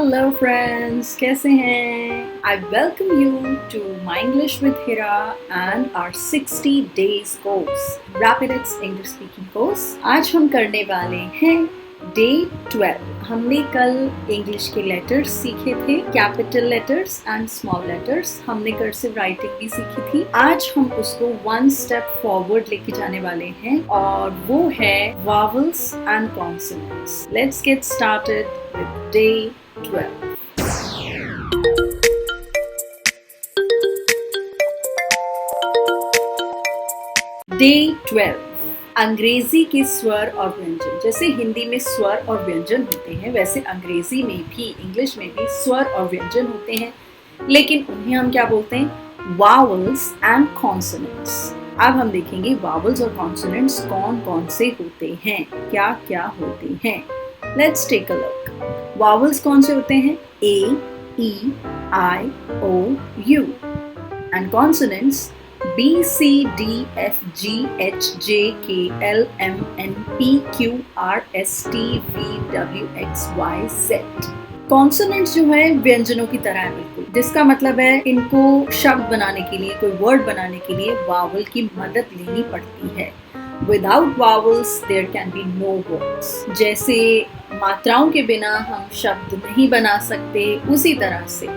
Hello friends, कैसे हैं? I welcome you to My English with Hira and our 60 days course, Rapid X English Speaking course. आज हम करने वाले हैं Day 12. हमने कल इंग्लिश के लेटर्स सीखे थे, capital letters and small letters. हमने कर्सिव राइटिंग भी सीखी थी. आज हम उसको वन स्टेप फॉरवर्ड लेके जाने वाले हैं और वो है vowels and consonants. Let's get started with Day 12. Day 12. अंग्रेजी के स्वर और व्यंजन. जैसे हिंदी में स्वर और व्यंजन होते हैं, वैसे अंग्रेजी में भी, इंग्लिश में भी स्वर और व्यंजन होते हैं, लेकिन उन्हें हम क्या बोलते हैं? Vowels and consonants. अब हम देखेंगे vowels और consonants कौन कौन से होते हैं, क्या क्या होते हैं. Let's take a look. Vowels कौन से होते हैं? A, E, I, O, U. And consonants B, C, D, F, G, H, J, K, L, M, N, P, Q, R, S, T, V, W, X, Y, Z. Consonants जो है व्यंजनों की तरह है बिल्कुल, जिसका मतलब है इनको शब्द बनाने के लिए, कोई वर्ड बनाने के लिए वावल की मदद लेनी पड़ती है. Without vowels there can be no words. जैसे मात्राओं के बिना हम शब्द नहीं बना सकते, उसी तरह से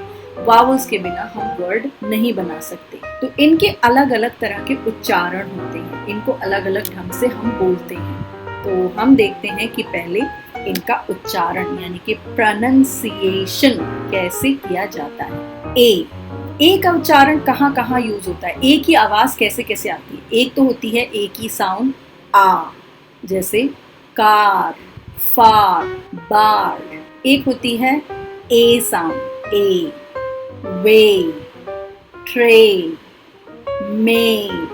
वावल्स के बिना हम वर्ड नहीं बना सकते. तो इनके अलग अलग तरह के उच्चारण होते हैं, इनको अलग अलग ढंग से हम बोलते हैं. तो हम देखते हैं कि पहले इनका उच्चारण यानी कि प्रोनंसिएशन कैसे किया जाता है. ए का उच्चारण कहाँ कहाँ यूज होता है? ए की आवाज कैसे कैसे आती है? एक तो होती है ए की साउंड आ, जैसे कार, फार, बार. एक होती है ए साउंड ए, वे, ट्रे, में.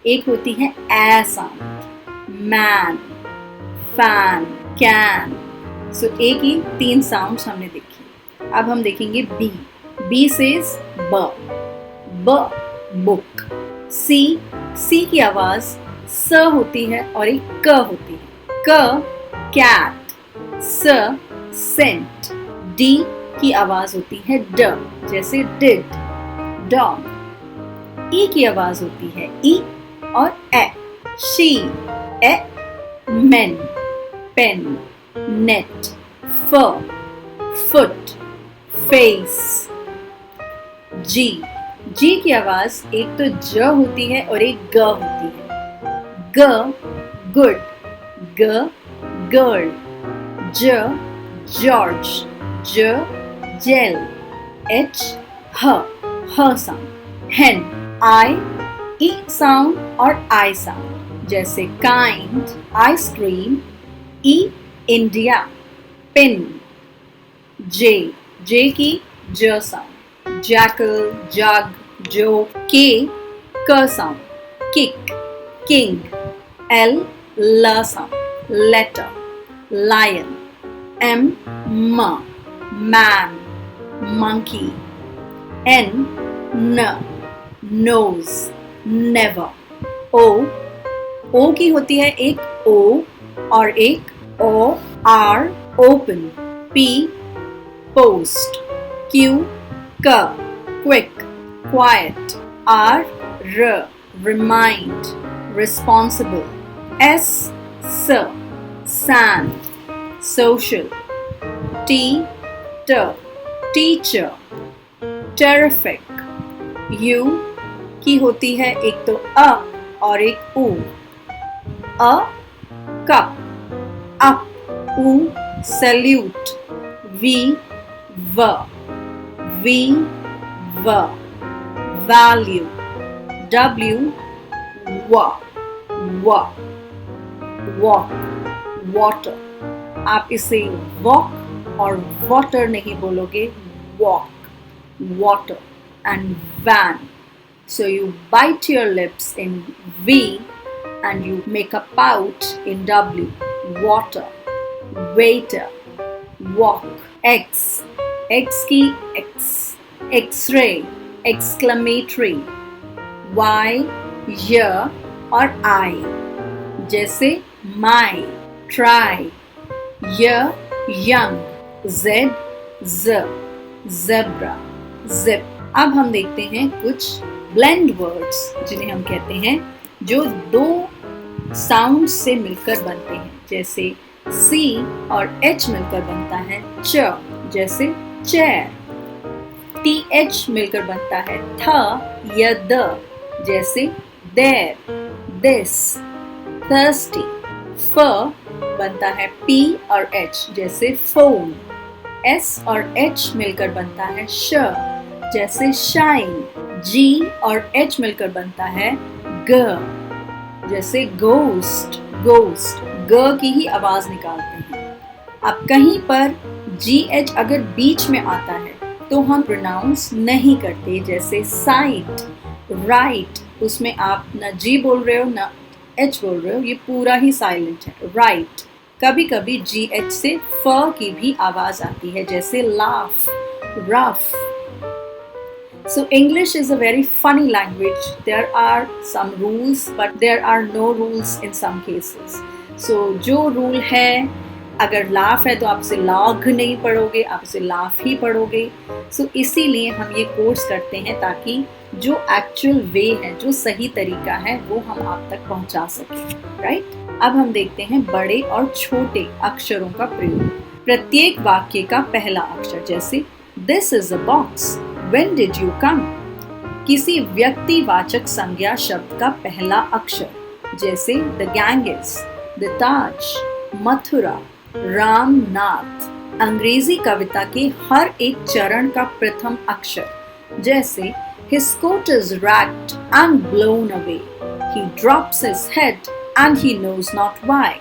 एक होती है ए साउंड मैन, फैन, कैन. सो ए की 3 साउंड्स हमने देखी. अब हम देखेंगे बी. बी सेज ब, बुक. सी की आवाज स होती है और एक क होती है. क कैट, स सेंट. डी की आवाज होती है ड, जैसे डिड, डॉग. ई की आवाज होती है ई और A. She, a, men, pen, net, fur, foot, face. G की आवाज एक तो ज होती है और एक ग होती है. ग गुड, ग गर्ल. ज जॉर्ज, ज जेल. एच ह साउंड. हेन, आई ई साउंड और आई साउंड, जैसे काइंड, आइसक्रीम, ई इंडिया, पिन. जे की ज साउंड. जैकल, जग, जो. के क साउंड. Kick, king. एल ल साउंड. Letter, lion. एम म, man, monkey. N nose, never. O की होती है एक O और एक O. R open. P post. Q quick, quiet. R remind, responsible. S sand, social. T teacher, terrific. U की होती है एक तो अ और एक उ. अ cup, up. U salute. V value. W walk, water. आप इसे walk और water नहीं बोलोगे, walk, water. And van. So you bite your lips in V and you make a pout in W. Water, waiter, walk. X की X, X-ray, exclamatory. Y year और I, जैसे my, try. Y young, Z ज, zebra, zip। अब हम देखते हैं कुछ blend words जिन्हें हम कहते हैं जो दो साउंड से मिलकर बनते हैं, जैसे C और H मिलकर बनता है च, जैसे चेयर। TH मिलकर बनता है थ या द, जैसे देर, दिस, thirsty। फ बनता है P और H, जैसे फोन। S और H मिलकर बनता है श, जैसे शाइन। G और H मिलकर बनता है ग, जैसे घोस्ट, घोस्ट। ग की ही आवाज निकालते हैं। अब कहीं पर GH अगर बीच में आता है तो हम प्रोनाउंस नहीं करते, जैसे साइट, राइट। उसमें आप ना G बोल रहे हो ना H बोल रहे हो, ये पूरा ही साइलेंट है, राइट। कभी कभी GH से फ की भी आवाज आती है, जैसे laugh, rough. So English is a very funny language. There are some rules, but there are no rules in some cases. So जो रूल है, अगर लाफ है तो आप उसे लॉग नहीं पढ़ोगे, आप उसे लाफ ही पढ़ोगे। So इसीलिए हम ये कोर्स करते हैं ताकि जो एक्चुअल वे है, जो सही तरीका है, वो हम आप तक पहुंचा सकें, राइट? अब हम देखते हैं बड़े और छोटे अक्षरों का प्रयोग। प्रत्येक वाक्य का पहला अक्षर, जैसे This is a box. When did you come? किसी व्यक्तिवाचक संज्ञा शब्द का पहला अक्षर, जैसे The Ganges, The Taj, Mathura, Ramnath. अंग्रेजी कविता के हर एक चरण का प्रथम अक्षर, जैसे His coat is ragged and blown away. He drops his head and he knows not why.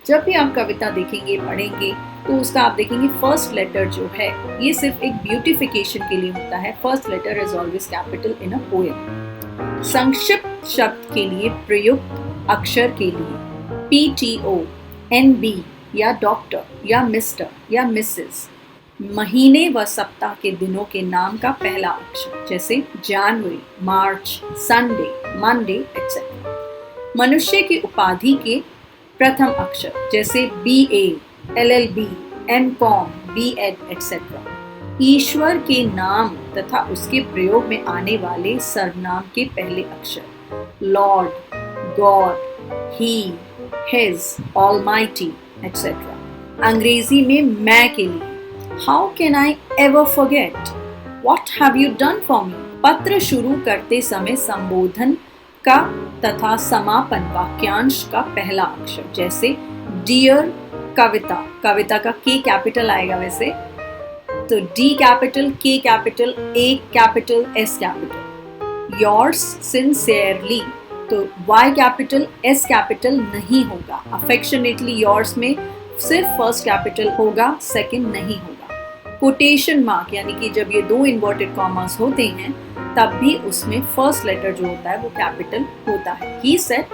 जब भी आप कविता देखेंगे, पढ़ेंगे, तो उसका आप देखेंगे फर्स्ट लेटर जो है, ये सिर्फ एक ब्यूटिफिकेशन के लिए होता है। First letter is always capital in a poem. संक्षिप्त शब्द के लिए प्रयुक्त अक्षर के लिए PTO, NB या डॉक्टर या मिस्टर या मिसेस। महीने व सप्ताह के दिनों के नाम का पहला अक्षर, जैसे जनवरी, मार्च, संडे, मंडे एक्सेट्रा। मनुष्य की उपाधि के प्रथम अक्षर, जैसे BA, LLB, MCom, B.Ed etcetera. ईश्वर के नाम तथा उसके प्रयोग में आने वाले सर्वनाम के पहले अक्षर, लॉर्ड, गॉड, ही, हिज, ऑलमाइटी एक्सेट्रा। अंग्रेजी में मैं के लिए how can I ever forget, what have you done for me. पत्र शुरू करते समय संबोधन का तथा समापन वाक्यांश का पहला अक्षर, जैसे डियर कविता। कविता का K कैपिटल आएगा वैसे, तो D capital, K capital, A capital, S capital. Yours sincerely, तो Y कैपिटल, S कैपिटल नहीं होगा। अफेक्शनेटली योर्स में सिर्फ फर्स्ट कैपिटल होगा, सेकंड नहीं होगा। कोटेशन मार्क, यानी कि जब ये दो इन्वर्टेड कॉमास होते हैं तब भी उसमें फर्स्ट लेटर जो होता है वो कैपिटल होता है। He said,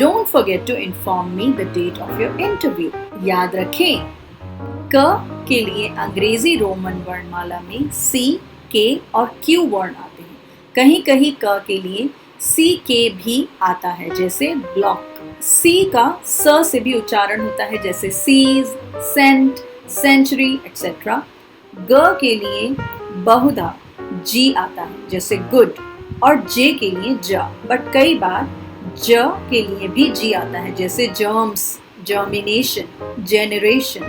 Don't forget to inform me the date of your interview. याद रखें, क के लिए अंग्रेजी रोमन वर्णमाला में C, K और Q वर्ण आते हैं। कहीं कहीं क के लिए CK भी आता है, जैसे ब्लॉक। C का स से भी उच्चारण होता है, जैसे सीज, सेंट, सेंचुरी एक्सेट्रा। ग के लिए बहुधा G आता है, जैसे गुड, और J के लिए ज, बट कई बार ज के लिए भी G आता है, जैसे germs, germination, generation,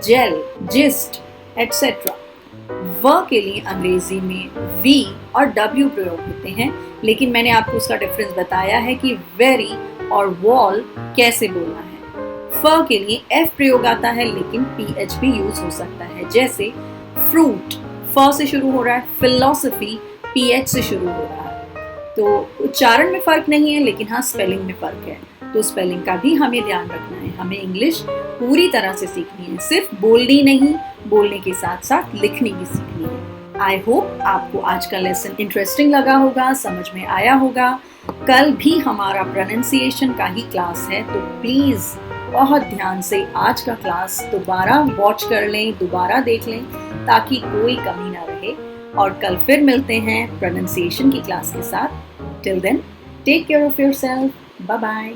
jail, gist etcetera. व के लिए अंग्रेजी में V और W प्रयोग होते हैं, लेकिन मैंने आपको उसका डिफरेंस बताया है कि वेरी और वॉल कैसे बोलना है। फ के लिए F प्रयोग आता है, लेकिन PH भी यूज हो सकता है, जैसे फ्रूट फ से शुरू हो रहा है, फिलॉसफी PH से शुरू हो रहा है। तो उच्चारण में फर्क नहीं है, लेकिन हाँ स्पेलिंग में फर्क है, तो स्पेलिंग का भी हमें ध्यान रखना है। हमें इंग्लिश पूरी तरह से सीखनी है, सिर्फ बोलनी नहीं, बोलने के साथ साथ लिखनी भी सीखनी है। आई होप आपको आज का लेसन इंटरेस्टिंग लगा होगा, समझ में आया होगा। कल भी हमारा प्रोनाउंसिएशन का ही क्लास है, तो प्लीज बहुत ध्यान से आज का क्लास दोबारा वॉच कर लें, दोबारा देख लें, ताकि कोई कमी ना रहे। और कल फिर मिलते हैं प्रोनाउंसिएशन की क्लास के साथ। Till then, take care of yourself, bye bye.